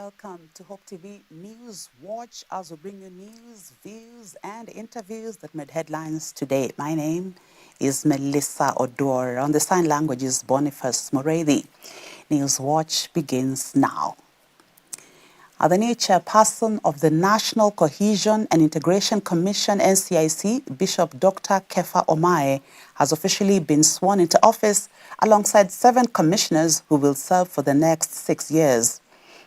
Welcome to Hope TV Newswatch as we bring you news, views, and interviews that made headlines today. My name is Melissa Oduor. On the sign language is Boniface Morethi. Newswatch begins now. The new chairperson of the National Cohesion and Integration Commission, NCIC, Bishop Dr. Kefa Omae, has officially been sworn into office alongside 7 commissioners who will serve for the next 6 years.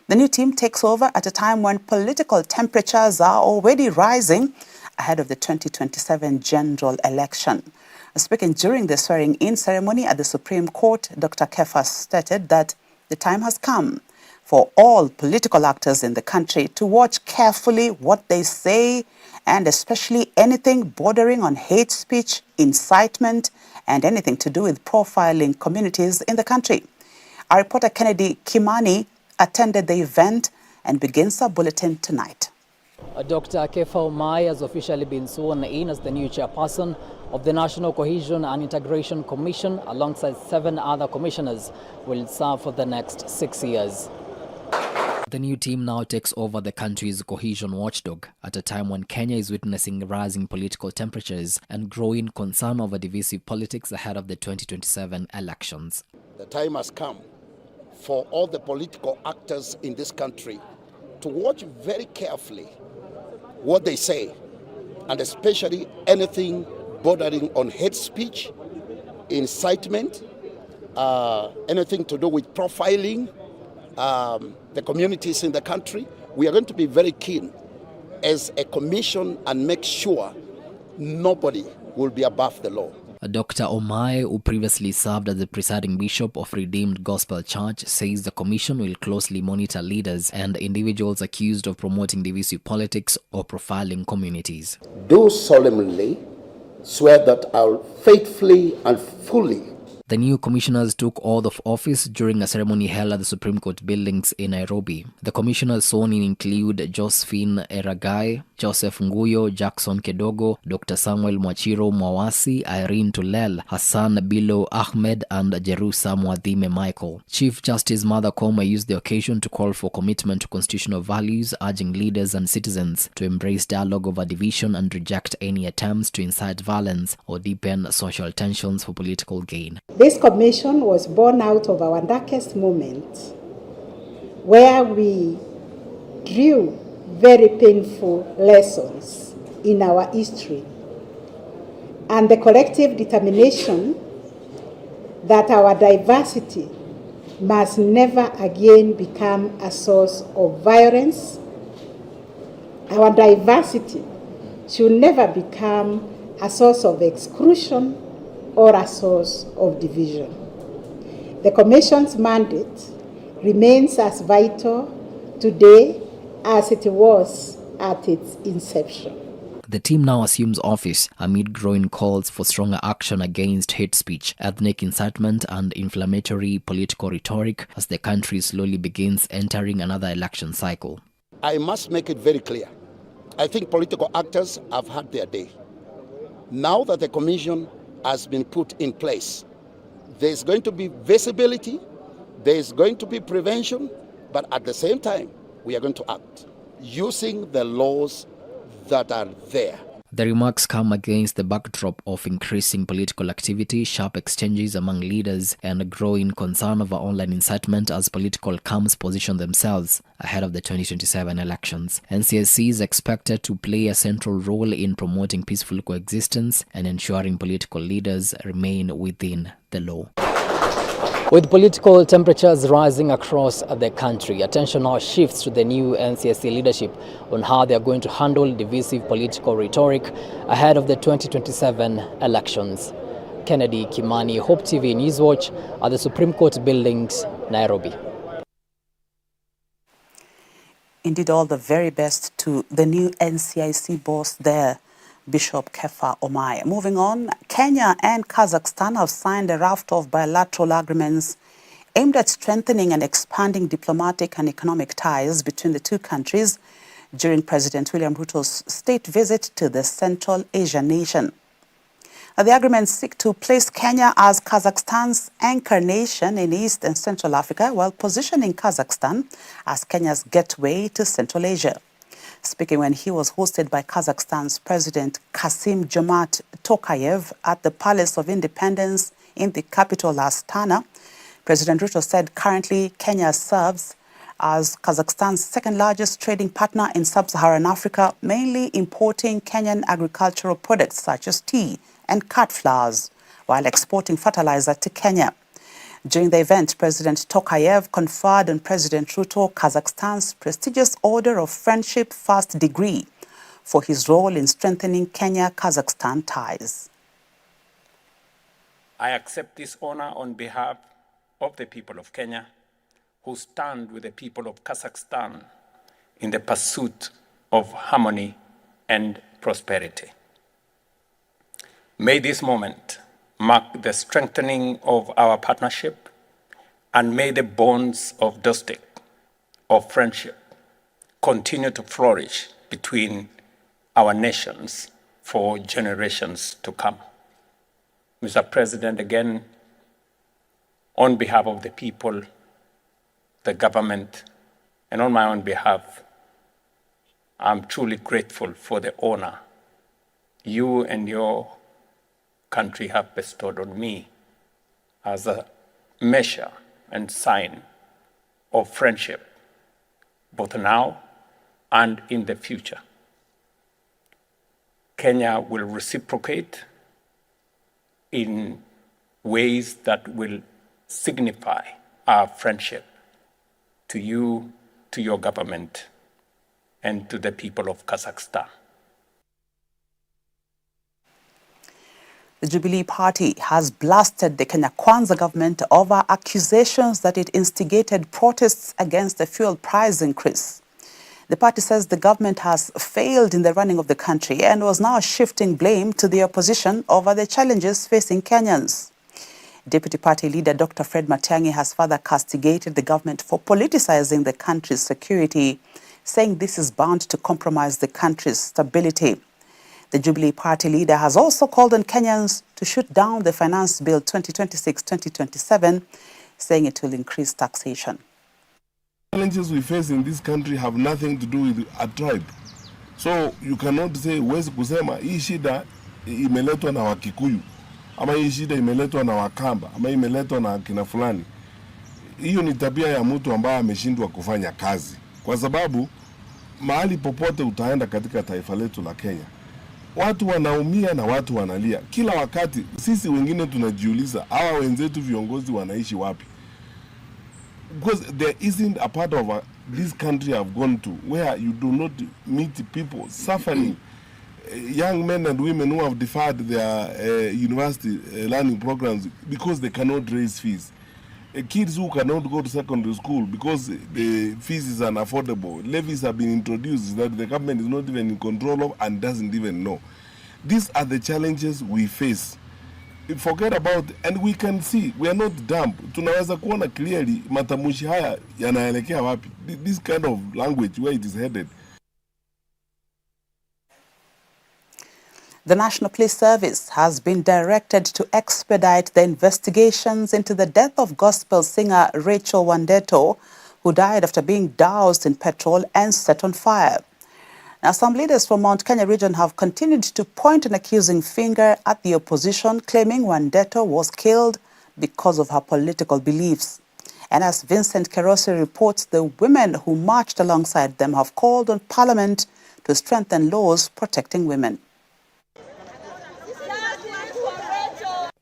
The new team takes over at a time when political temperatures are already rising ahead of the 2027 general election. Speaking during the swearing-in ceremony at the Supreme Court, Dr. Kefa stated that the time has come for all political actors in the country to watch carefully what they say, and especially anything bordering on hate speech, incitement, and anything to do with profiling communities in the country. Our reporter Kennedy Kimani attended the event and begins our bulletin tonight. Dr. Kefa Omae has officially been sworn in as the new chairperson of the National Cohesion and Integration Commission alongside 7 other commissioners who will serve for the next 6 years. The new team now takes over the country's cohesion watchdog at a time when Kenya is witnessing rising political temperatures and growing concern over divisive politics ahead of the 2027 elections. The time has come for all the political actors in this country to watch very carefully what they say, and especially anything bordering on hate speech, incitement, anything to do with profiling the communities in the country. We are going to be very keen as a commission and make sure nobody will be above the law. Dr. Omae, who previously served as the presiding bishop of Redeemed Gospel Church, says the commission will closely monitor leaders and individuals accused of promoting divisive politics or profiling communities. Do solemnly swear that I will faithfully and fully. The new commissioners took oath of office during a ceremony held at the Supreme Court buildings in Nairobi. The commissioners sworn in include Josephine Eragai, Joseph Nguyo, Jackson Kedogo, Dr. Samuel Mwachiro Mwawasi, Irene Tulel, Hassan Bilo Ahmed, and Jerusa Mwadhime Michael. Chief Justice Martha Koome used the occasion to call for commitment to constitutional values, urging leaders and citizens to embrace dialogue over division and reject any attempts to incite violence or deepen social tensions for political gain. This commission was born out of our darkest moments, where we drew very painful lessons in our history, and the collective determination that our diversity must never again become a source of violence. Our diversity should never become a source of exclusion or a source of division. The Commission's mandate remains as vital today as it was at its inception. The team now assumes office amid growing calls for stronger action against hate speech, ethnic incitement, and inflammatory political rhetoric as the country slowly begins entering another election cycle. I must make it very clear. I think political actors have had their day. Now that the commission has been put in place, there's going to be visibility, there's going to be prevention, but at the same time, we are going to act using the laws that are there. The remarks come against the backdrop of increasing political activity, sharp exchanges among leaders, and a growing concern over online incitement as political camps position themselves ahead of the 2027 elections. NCSC is expected to play a central role in promoting peaceful coexistence and ensuring political leaders remain within the law. With political temperatures rising across the country, attention now shifts to the new NCSC leadership on how they are going to handle divisive political rhetoric ahead of the 2027 elections. Kennedy Kimani, Hope TV Newswatch at the Supreme Court buildings, Nairobi. Indeed, all the very best to the new NCIC boss there, Bishop Kefa Omae. Moving on, Kenya and Kazakhstan have signed a raft of bilateral agreements aimed at strengthening and expanding diplomatic and economic ties between the two countries during President William Ruto's state visit to the Central Asian nation. The agreements seek to place Kenya as Kazakhstan's anchor nation in East and Central Africa, while positioning Kazakhstan as Kenya's gateway to Central Asia. Speaking when he was hosted by Kazakhstan's President Kassym-Jomart Tokayev at the Palace of Independence in the capital Astana, President Ruto said currently Kenya serves as Kazakhstan's second-largest trading partner in sub-Saharan Africa, mainly importing Kenyan agricultural products such as tea and cut flowers, while exporting fertilizer to Kenya. During the event, President Tokayev conferred on President Ruto Kazakhstan's prestigious Order of Friendship First Degree for his role in strengthening Kenya-Kazakhstan ties. I accept this honor on behalf of the people of Kenya, who stand with the people of Kazakhstan in the pursuit of harmony and prosperity. May this moment mark the strengthening of our partnership, and may the bonds of domestic, of friendship, continue to flourish between our nations for generations to come. Mr. President, again, on behalf of the people, the government, and on my own behalf, I'm truly grateful for the honor you and your country have bestowed on me as a measure and sign of friendship, both now and in the future. Kenya will reciprocate in ways that will signify our friendship to you, to your government, and to the people of Kazakhstan. The Jubilee Party has blasted the Kenya Kwanza government over accusations that it instigated protests against the fuel price increase. The party says the government has failed in the running of the country and was now shifting blame to the opposition over the challenges facing Kenyans. Deputy Party leader Dr. Fred Matiang'i has further castigated the government for politicizing the country's security, saying this is bound to compromise the country's stability. The Jubilee Party leader has also called on Kenyans to shoot down the Finance Bill 2026-2027, saying it will increase taxation. Challenges we face in this country have nothing to do with a tribe. So you cannot say huwezi kusema hii shida imeletwa na Wakikuyu, ama hii shida imeletwa na Wakamba, ama imeletwa na kina fulani. Hiyo ni tabia ya mtu ambaye ameshindwa kufanya kazi. Kwa sababu mahali popote utaenda katika taifa letu la Kenya, watu wanaumia na watu wanalia. Kila wakati sisi wengine tunajiuliza hawa wenzetu viongozi wanaishi wapi? Because there isn't a part of this country I've gone to where you do not meet people suffering, young men and women who have deferred their university learning programs because they cannot raise fees. Kids who cannot go to secondary school because the fees is unaffordable. Levies have been introduced that the government is not even in control of and doesn't even know. These are the challenges we face. Forget about, and we can see, we are not dumb. Tunaweza kuona clearly matamushi haya yanaelekea wapi. This kind of language, where it is headed. The National Police Service has been directed to expedite the investigations into the death of gospel singer Rachel Wandeto, who died after being doused in petrol and set on fire. Now, some leaders from Mount Kenya region have continued to point an accusing finger at the opposition, claiming Wandeto was killed because of her political beliefs. And as Vincent Kerosi reports, the women who marched alongside them have called on Parliament to strengthen laws protecting women.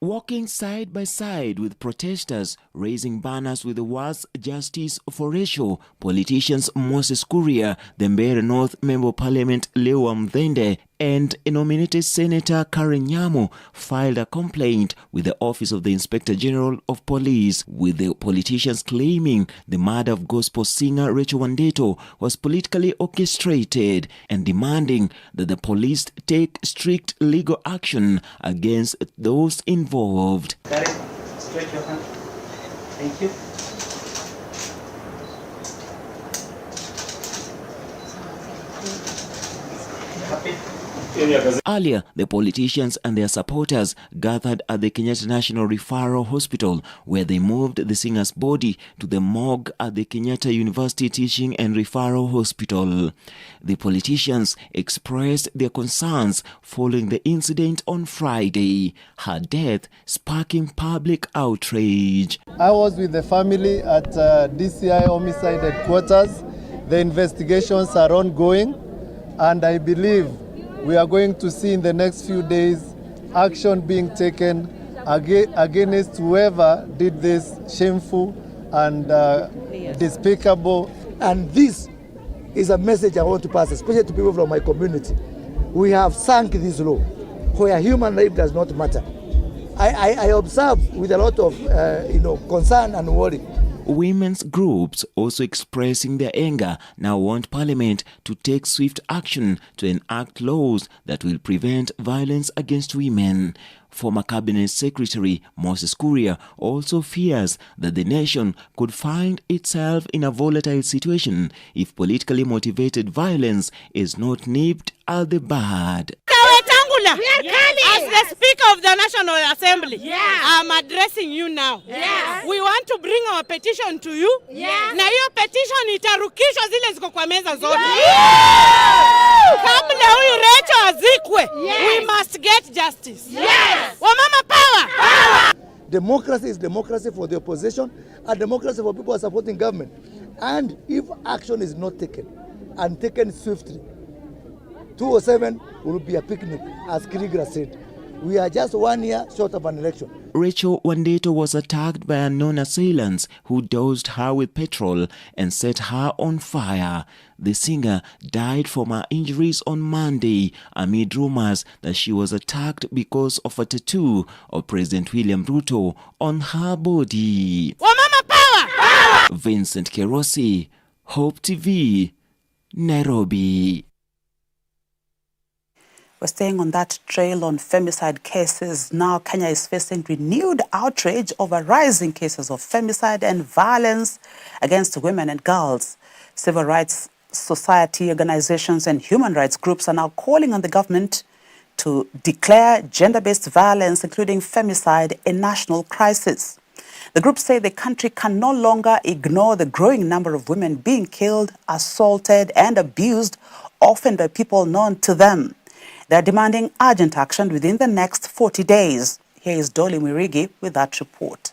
Walking side by side with protesters, raising banners with the words "Justice for Rachel," politicians Moses Kuria, the Mbeere North Member of Parliament Lewa Mthende, and nominated Senator Karen Nyamu filed a complaint with the Office of the Inspector General of Police, with the politicians claiming the murder of gospel singer Rachel Wandeto was politically orchestrated and demanding that the police take strict legal action against those involved. Karen, stretch your hand. Thank you. Happy? Earlier, the politicians and their supporters gathered at the Kenyatta National Referral Hospital, where they moved the singer's body to the morgue at the Kenyatta University Teaching and Referral Hospital. The politicians expressed their concerns following the incident on Friday, her death sparking public outrage. I was with the family at DCI Homicide Headquarters. The investigations are ongoing, and I believe we are going to see in the next few days action being taken against whoever did this shameful and despicable. And this is a message I want to pass, especially to people from my community. We have sunk this law where human life does not matter. I observe with a lot of concern and worry. Women's groups also expressing their anger now want Parliament to take swift action to enact laws that will prevent violence against women. Former Cabinet Secretary Moses Kuria also fears that the nation could find itself in a volatile situation if politically motivated violence is not nipped at the bud. As the Speaker of the National Assembly, I'm addressing you now. We want to bring our petition to you. Na hiyo petition itarukishwa zile ziko kwa meza zote. Kabla huyu Rachel azikwe, we must get justice. Wamama power! Democracy is democracy for the opposition and democracy for people who are supporting government. And if action is not taken and taken swiftly, 207 will be a picnic, as Kriegler said. We are just 1 year short of an election. Rachel Wandeto was attacked by unknown assailants who doused her with petrol and set her on fire. The singer died from her injuries on Monday amid rumors that she was attacked because of a tattoo of President William Ruto on her body. Wamama power! Vincent Kerosi, Hope TV, Nairobi. We're staying on that trail on femicide cases. Now Kenya is facing renewed outrage over rising cases of femicide and violence against women and girls. Civil rights society organizations and human rights groups are now calling on the government to declare gender-based violence, including femicide, a national crisis. The groups say the country can no longer ignore the growing number of women being killed, assaulted, and abused, often by people known to them. They're demanding urgent action within the next 40 days. Here is Dolly Mwirigi with that report.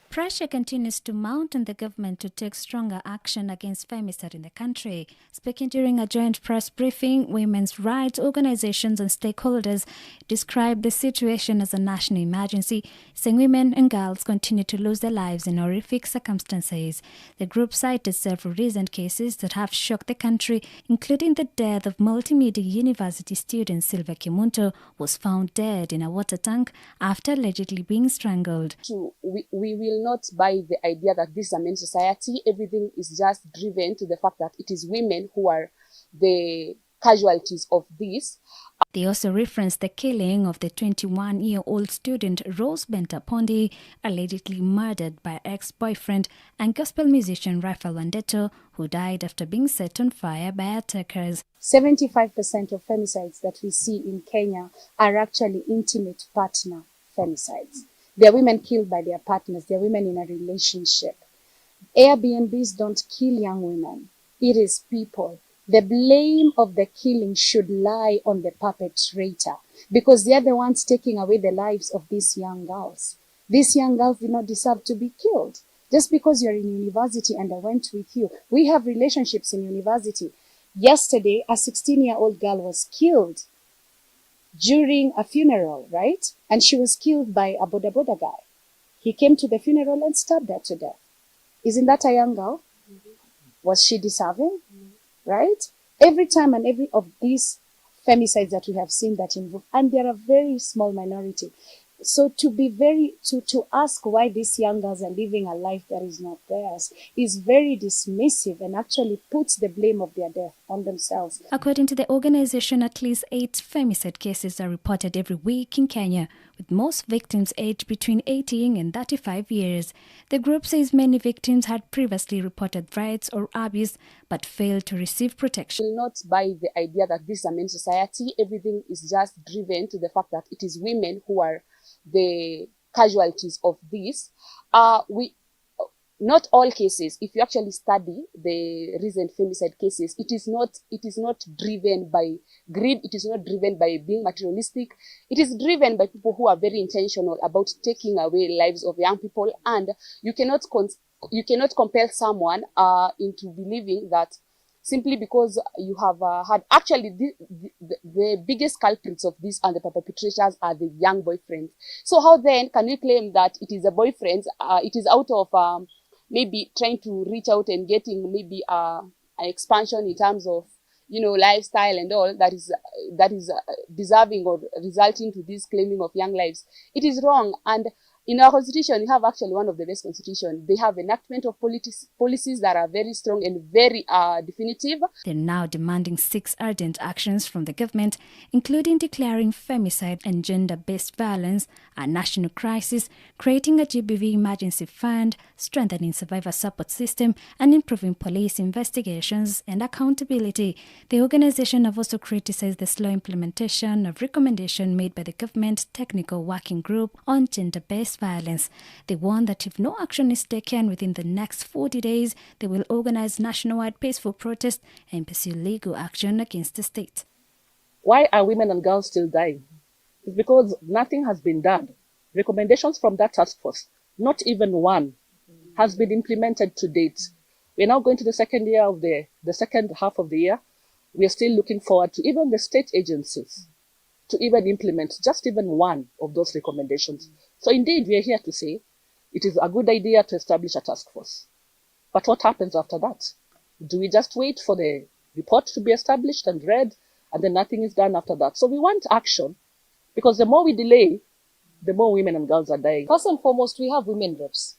Pressure continues to mount on the government to take stronger action against femicide in the country. Speaking during a joint press briefing, women's rights organizations and stakeholders described the situation as a national emergency, saying women and girls continue to lose their lives in horrific circumstances. The group cited several recent cases that have shocked the country, including the death of Multimedia University student Sylvia Kimunto, who was found dead in a water tank after allegedly being strangled. We will not buy the idea that this is a men's society. Everything is just driven to the fact that it is women who are the casualties of this. They also referenced the killing of the 21-year-old student Rose Bentapondi, allegedly murdered by ex-boyfriend and gospel musician Raphael Wandeto, who died after being set on fire by attackers. 75% of femicides that we see in Kenya are actually intimate partner femicides. They are women killed by their partners. They are women in a relationship. Airbnbs don't kill young women. It is people. The blame of the killing should lie on the perpetrator because they are the ones taking away the lives of these young girls. These young girls do not deserve to be killed. Just because you're in university and I went with you. We have relationships in university. Yesterday, a 16-year-old girl was killed during a funeral, right? And she was killed by a boda boda guy. He came to the funeral and stabbed her to death. Isn't that a young girl? Was she deserving? Right? Every time and every of these femicides that we have seen that involve, and they're a very small minority. So to ask why these young girls are living a life that is not theirs is very dismissive and actually puts the blame of their death on themselves. According to the organization, at least 8 femicide cases are reported every week in Kenya, with most victims aged between 18 and 35 years. The group says many victims had previously reported riots or abuse but failed to receive protection. I will not buy the idea that this is a men's society. Everything is just driven to the fact that it is women who are the casualties of this. Not all cases. If you actually study the recent femicide cases, it is not driven by greed. It is not driven by being materialistic. It is driven by people who are very intentional about taking away lives of young people, and you cannot compel someone into believing that simply because you have had actually the biggest culprits of this and the perpetrators are the young boyfriends. So how then can we claim that it is the boyfriends? It is out of maybe trying to reach out and getting maybe an expansion in terms of lifestyle and all that is deserving or resulting to this claiming of young lives. It is wrong. And in our constitution, we have actually one of the best constitutions. They have enactment of policies that are very strong and very definitive. They're now demanding 6 urgent actions from the government, including declaring femicide and gender-based violence a national crisis, creating a GBV emergency fund, strengthening survivor support system, and improving police investigations and accountability. The organization have also criticized the slow implementation of recommendation made by the government technical working group on gender-based violence. They warn that if no action is taken within the next 40 days, they will organize nationwide peaceful protest and pursue legal action against the state. Why are women and girls still dying? It's because nothing has been done. Recommendations from that task force, not even one, has been implemented to date. We're now going to the second half of the year. We are still looking forward to even the state agencies to even implement just even one of those recommendations. So indeed, we are here to say it is a good idea to establish a task force. But what happens after that? Do we just wait for the report to be established and read, and then nothing is done after that? So we want action, because the more we delay, the more women and girls are dying. First and foremost, we have women reps.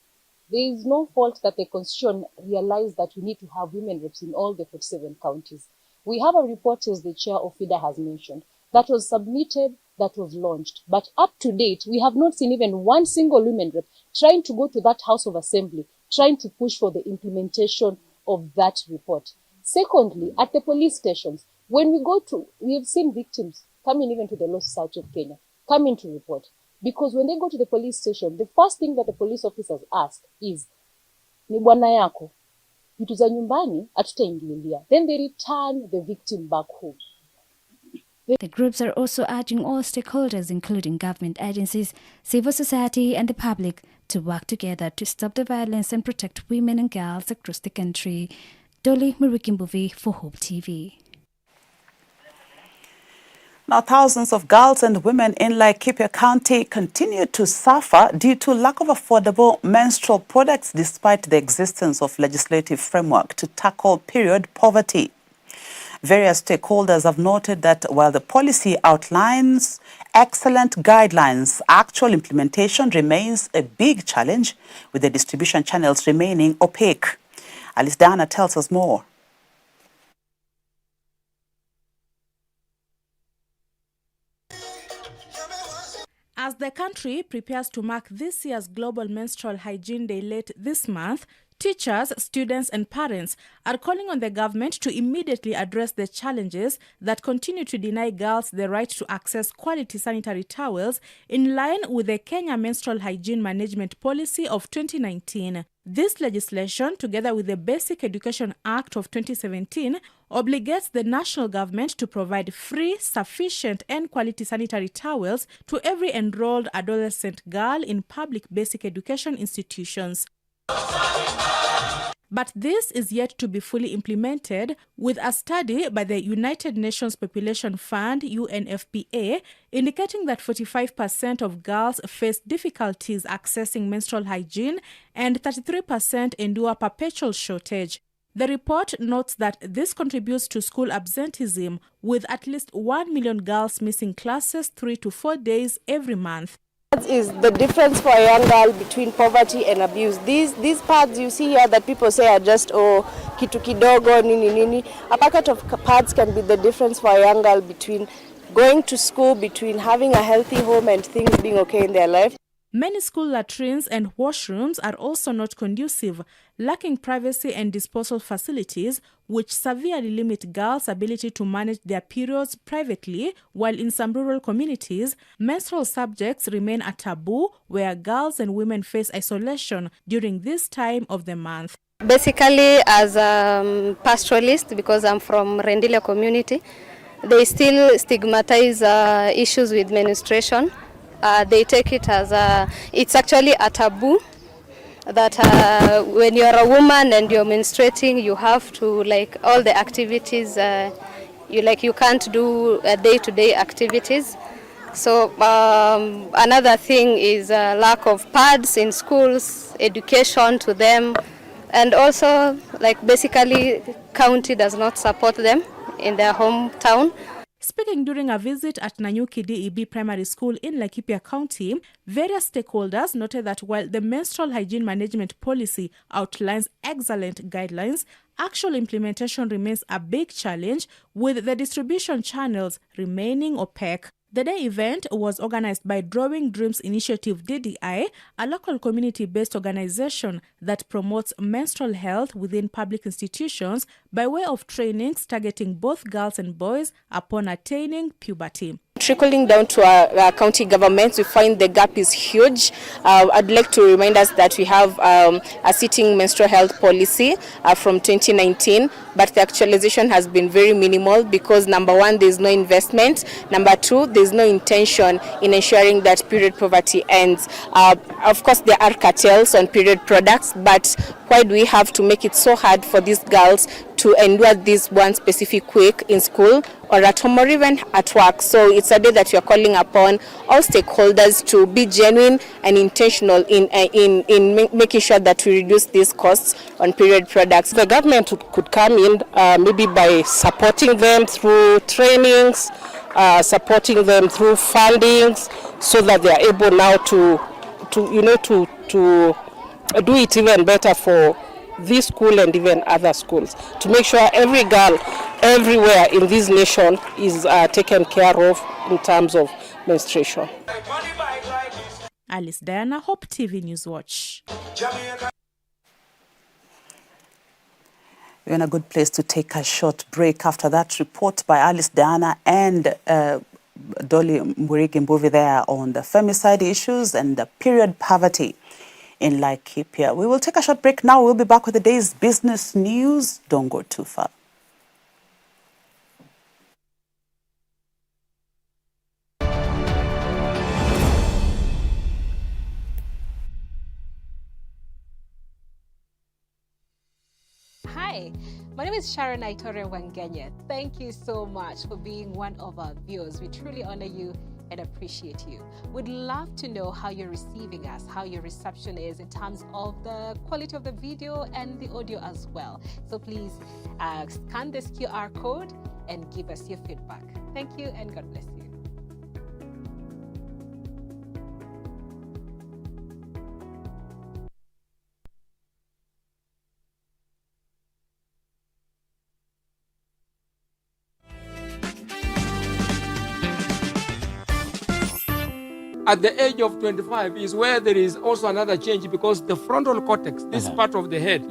There is no fault that the constitution realized that we need to have women reps in all the 47 counties. We have a report, as the chair of FIDA has mentioned, that was submitted, that was launched. But up to date, we have not seen even one single women rep trying to go to that House of Assembly, trying to push for the implementation of that report. Secondly, at the police stations, when we have seen victims coming even to the Law Society of Kenya, coming to report. Because when they go to the police station, the first thing that the police officers ask is, ni bwana yako, vitu za nyumbani hatutaingililia. Then they return the victim back home. The groups are also urging all stakeholders, including government agencies, civil society and the public, to work together to stop the violence and protect women and girls across the country. Dolly Murikimbuvi for Hope TV. Now, thousands of girls and women in Laikipia County continue to suffer due to lack of affordable menstrual products despite the existence of legislative framework to tackle period poverty. Various stakeholders have noted that while the policy outlines excellent guidelines, actual implementation remains a big challenge, with the distribution channels remaining opaque. Alice Dana tells us more. As the country prepares to mark this year's Global Menstrual Hygiene Day late this month, teachers, students and parents are calling on the government to immediately address the challenges that continue to deny girls the right to access quality sanitary towels in line with the Kenya Menstrual Hygiene Management Policy of 2019. This legislation, together with the Basic Education Act of 2017, obligates the national government to provide free, sufficient and quality sanitary towels to every enrolled adolescent girl in public basic education institutions. But this is yet to be fully implemented, with a study by the United Nations Population Fund, UNFPA, indicating that 45% of girls face difficulties accessing menstrual hygiene and 33% endure perpetual shortage. The report notes that this contributes to school absenteeism, with at least 1 million girls missing classes 3 to 4 days every month. Is the difference for a young girl between poverty and abuse. These pads you see here that people say are just kitu kidogo nini nini. A packet of pads can be the difference for a young girl between going to school, between having a healthy home and things being okay in their life. Many school latrines and washrooms are also not conducive, lacking privacy and disposal facilities, which severely limit girls' ability to manage their periods privately, while in some rural communities, menstrual subjects remain a taboo where girls and women face isolation during this time of the month. Basically, as a pastoralist, because I'm from Rendile community, they still stigmatize issues with menstruation. They take it as it's actually a taboo that when you're a woman and you're menstruating, you have to like all the activities you can't do day-to-day activities. So another thing is lack of pads in schools, education to them, and also like basically county does not support them in their hometown. Speaking during a visit at Nanyuki DEB Primary School in Laikipia County, various stakeholders noted that while the menstrual hygiene management policy outlines excellent guidelines, actual implementation remains a big challenge, with the distribution channels remaining opaque. The day event was organized by Drawing Dreams Initiative DDI, a local community-based organization that promotes menstrual health within public institutions by way of trainings targeting both girls and boys upon attaining puberty. Trickling down to our county governments, we find the gap is huge. I'd like to remind us that we have a sitting menstrual health policy from 2019, but the actualization has been very minimal because number one, there's no investment. Number two, there's no intention in ensuring that period poverty ends. Of course, there are cartels on period products, but why do we have to make it so hard for these girls to endure this one specific week in school or at home or even at work? So it's a day that we are calling upon all stakeholders to be genuine and intentional in making sure that we reduce these costs on period products. The government could come in maybe by supporting them through trainings, supporting them through fundings, so that they are able now to do it even better for this school and even other schools, to make sure every girl everywhere in this nation is taken care of in terms of menstruation. Alice Diana, Hope TV Newswatch. We're in a good place to take a short break after that report by Alice Diana and Dolly Mburigi-Mbuvi there on the femicide issues and the period poverty in Laikipia. We will take a short break now. We'll be back with the day's business news. Don't go too far. Hi, my name is Sharon Aitore Wangenya. Thank you so much for being one of our viewers. We truly honor you and appreciate you. We'd love to know how you're receiving us, how your reception is in terms of the quality of the video and the audio as well. So please scan this QR code and give us your feedback. Thank you and God bless you. At the age of 25 is where there is also another change, because the frontal cortex, this part of the head,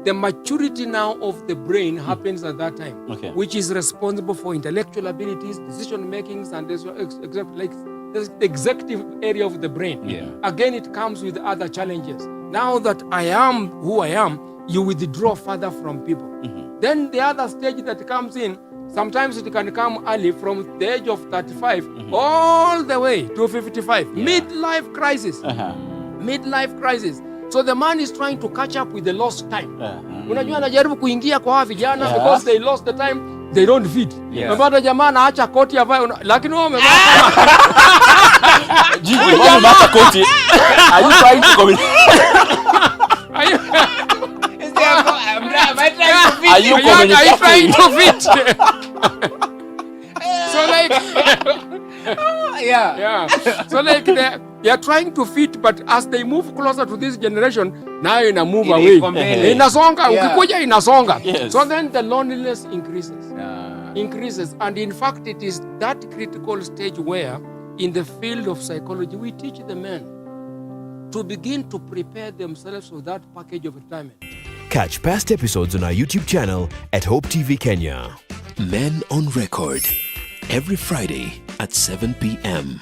the maturity now of the brain happens at that time, which is responsible for intellectual abilities, decision makings, and the executive area of the brain. Again, it comes with other challenges. Now that I am who I am, you withdraw further from people. Then the other stage that comes in, sometimes it can come early from the age of 35 all the way to 55. Midlife crisis. Midlife crisis. So the man is trying to catch up with the lost time. Unajua anajaribu kuingia kwa hawa vijana because they lost the time, they don't fit. Unapata jamaa anaacha koti avae, lakini wao wamevaa Jiji wao wamevaa koti. Are you trying to communicate? Are you trying to fit? So like Yeah. So like they are trying to fit, but as they move closer to this generation, now in a move away. Inasonga, ukikuja inasonga. Yes. So then the loneliness increases. And in fact, it is that critical stage where in the field of psychology, we teach the men to begin to prepare themselves for that package of retirement. Catch past episodes on our YouTube channel at Hope TV Kenya. Men on Record, every Friday at 7 p.m.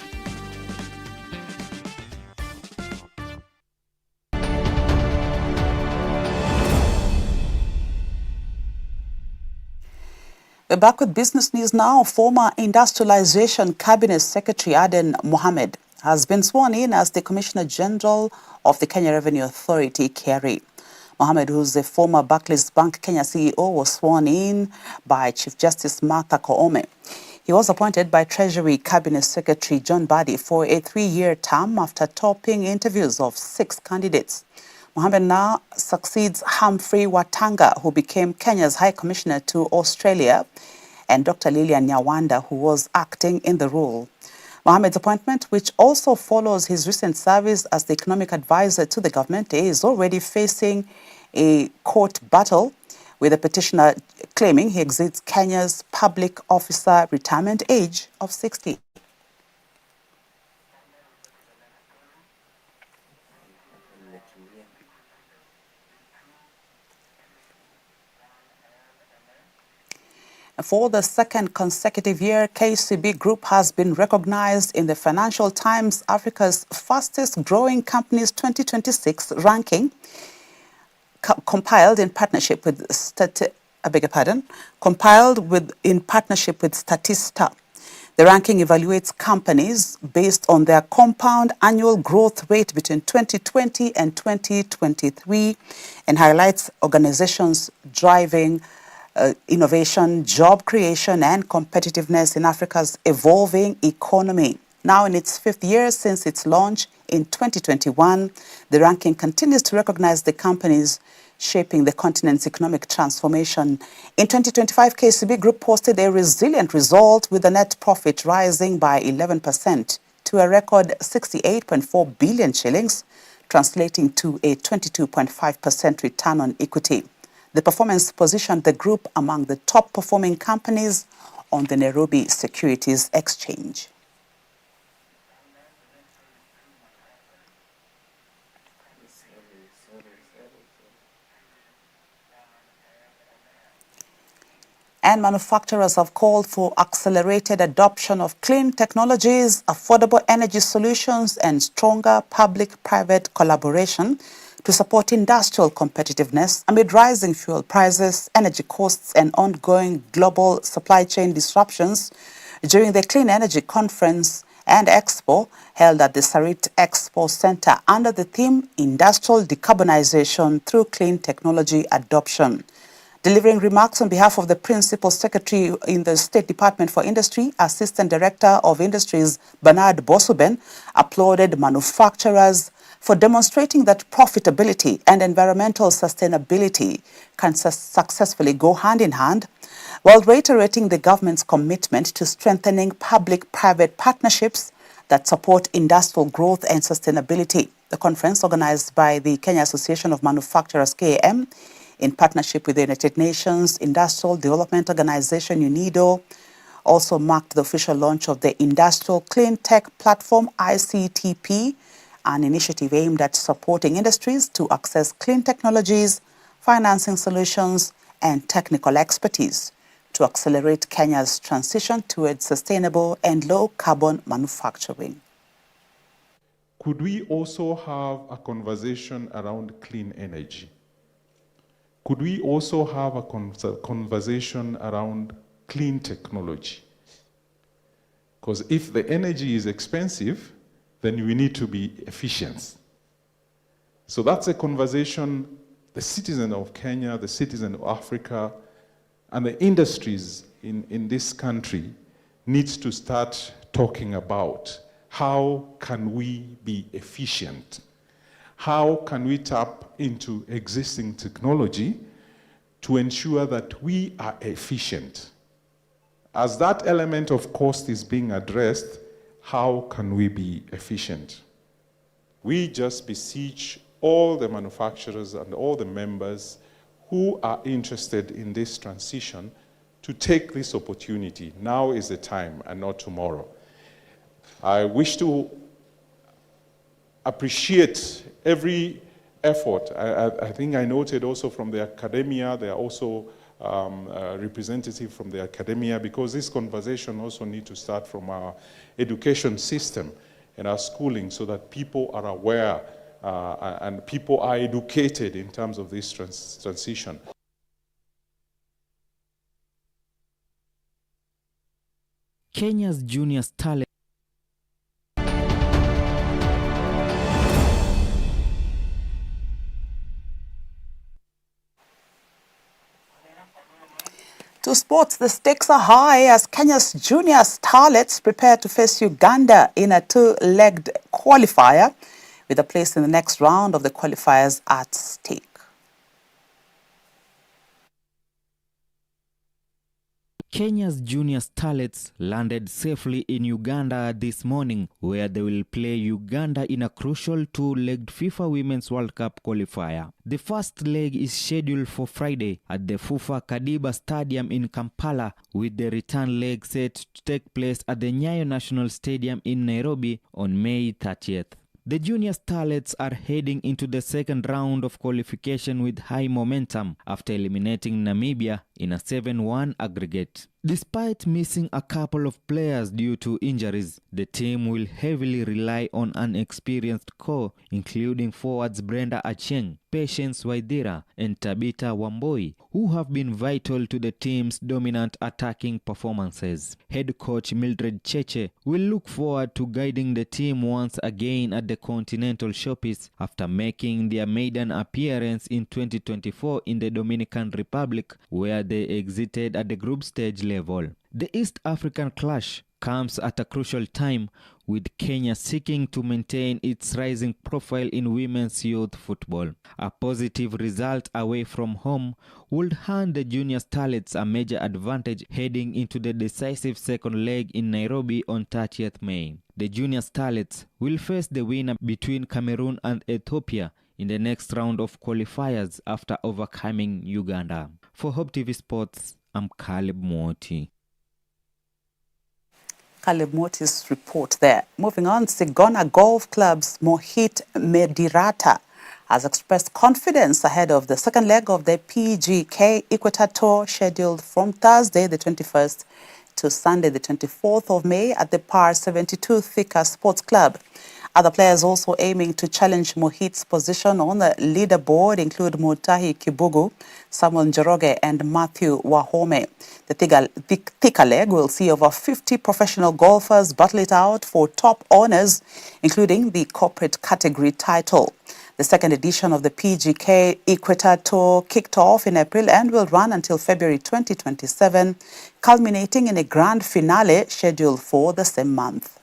We're back with business news now. Former Industrialization Cabinet Secretary Aden Mohamed has been sworn in as the Commissioner General of the Kenya Revenue Authority, KRA. Mohamed, who's the former Barclays Bank Kenya CEO, was sworn in by Chief Justice Martha Koome. He was appointed by Treasury Cabinet Secretary John Badi for a 3-year term after topping interviews of 6 candidates. Mohamed now succeeds Humphrey Watanga, who became Kenya's High Commissioner to Australia, and Dr. Lilian Nyawanda, who was acting in the role. Mohamed's appointment, which also follows his recent service as the economic advisor to the government, is already facing a court battle, with a petitioner claiming he exceeds Kenya's public officer retirement age of 60. For the second consecutive year, KCB Group has been recognized in the Financial Times Africa's Fastest Growing Companies 2026 ranking, compiled in partnership with Statista. The ranking evaluates companies based on their compound annual growth rate between 2020 and 2023 and highlights organizations driving innovation, job creation, and competitiveness in Africa's evolving economy. Now in its 5th year since its launch in 2021, the ranking continues to recognize the companies shaping the continent's economic transformation. In 2025, KCB Group posted a resilient result with a net profit rising by 11% to a record 68.4 billion shillings, translating to a 22.5% return on equity. The performance positioned the group among the top performing companies on the Nairobi Securities Exchange. And manufacturers have called for accelerated adoption of clean technologies, affordable energy solutions, and stronger public-private collaboration to support industrial competitiveness amid rising fuel prices, energy costs, and ongoing global supply chain disruptions during the Clean Energy Conference and Expo held at the Sarit Expo Center under the theme Industrial Decarbonization Through Clean Technology Adoption. Delivering remarks on behalf of the Principal Secretary in the State Department for Industry, Assistant Director of Industries Bernard Bosuben applauded manufacturers for demonstrating that profitability and environmental sustainability can successfully go hand in hand, while reiterating the government's commitment to strengthening public-private partnerships that support industrial growth and sustainability. The conference, organized by the Kenya Association of Manufacturers, KAM, in partnership with the United Nations Industrial Development Organization, UNIDO, also marked the official launch of the Industrial Clean Tech Platform, ICTP, an initiative aimed at supporting industries to access clean technologies, financing solutions, and technical expertise to accelerate Kenya's transition towards sustainable and low-carbon manufacturing. Could we also have a conversation around clean energy? Could we also have a conversation around clean technology? Because if the energy is expensive, then we need to be efficient. So that's a conversation the citizen of Kenya, the citizen of Africa, and the industries in this country needs to start talking about. How can we be efficient? How can we tap into existing technology to ensure that we are efficient? As that element of cost is being addressed, how can we be efficient? We just beseech all the manufacturers and all the members who are interested in this transition to take this opportunity. Now is the time and not tomorrow. I wish to appreciate every effort. I think I noted also from the academia, there are also representatives from the academia, because this conversation also needs to start from our education system and our schooling, so that people are aware and people are educated in terms of this transition. Kenya's junior starlet To sports, the stakes are high as Kenya's junior starlets prepare to face Uganda in a two-legged qualifier, with a place in the next round of the qualifiers at stake. Kenya's junior starlets landed safely in Uganda this morning, where they will play Uganda in a crucial two-legged FIFA Women's World Cup qualifier. The first leg is scheduled for Friday at the Fufa Kadiba Stadium in Kampala, with the return leg set to take place at the Nyayo National Stadium in Nairobi on May 30th. The junior starlets are heading into the second round of qualification with high momentum after eliminating Namibia in a 7-1 aggregate. Despite missing a couple of players due to injuries, the team will heavily rely on an experienced core, including forwards Brenda Acheng, Patience Waithira, and Tabitha Wamboi, who have been vital to the team's dominant attacking performances. Head coach Mildred Cheche will look forward to guiding the team once again at the Continental Showpiece after making their maiden appearance in 2024 in the Dominican Republic, where they exited at the group stage level. The East African clash comes at a crucial time, with Kenya seeking to maintain its rising profile in women's youth football. A positive result away from home would hand the junior starlets a major advantage heading into the decisive second leg in Nairobi on 30th May. The junior starlets will face the winner between Cameroon and Ethiopia in the next round of qualifiers after overcoming Uganda. For Hope TV Sports, I'm Caleb Moti. Caleb Moti's report there. Moving on, Sigona Golf Club's Mohit Medirata has expressed confidence ahead of the second leg of the PGK Equator Tour, scheduled from Thursday the 21st to Sunday the 24th of May at the Par 72 Thika Sports Club. Other players also aiming to challenge Mohit's position on the leaderboard include Mutahi Kibugu, Samuel Njoroge, and Matthew Wahome. The Thika leg will see over 50 professional golfers battle it out for top honors, including the corporate category title. The second edition of the PGK Equator Tour kicked off in April and will run until February 2027, culminating in a grand finale scheduled for the same month.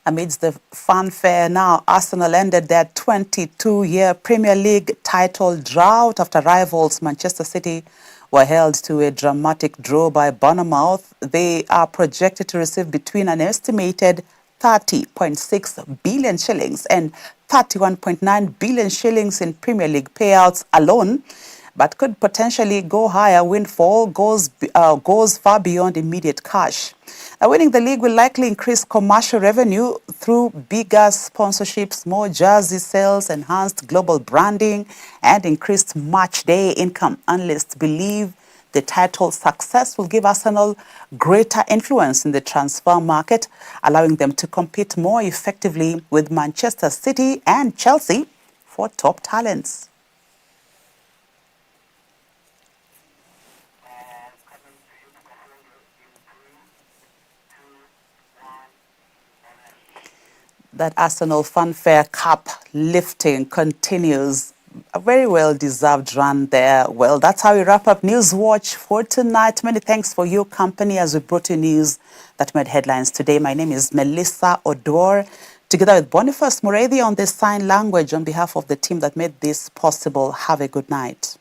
Amidst the fanfare now, Arsenal ended their 22-year Premier League title drought after rivals Manchester City were held to a dramatic draw by Bournemouth. They are projected to receive between an estimated 30.6 billion shillings and 31.9 billion shillings in Premier League payouts alone, but could potentially go higher. Windfall goes far beyond immediate cash. Winning the league will likely increase commercial revenue through bigger sponsorships, more jersey sales, enhanced global branding, and increased match day income. Analysts believe the title success will give Arsenal greater influence in the transfer market, allowing them to compete more effectively with Manchester City and Chelsea for top talents. That Arsenal Fanfare Cup lifting continues. A very well-deserved run there. Well, that's how we wrap up Newswatch for tonight. Many thanks for your company as we brought you news that made headlines today. My name is Melissa Oduor. Together with Boniface Muredi on the sign language on behalf of the team that made this possible, have a good night.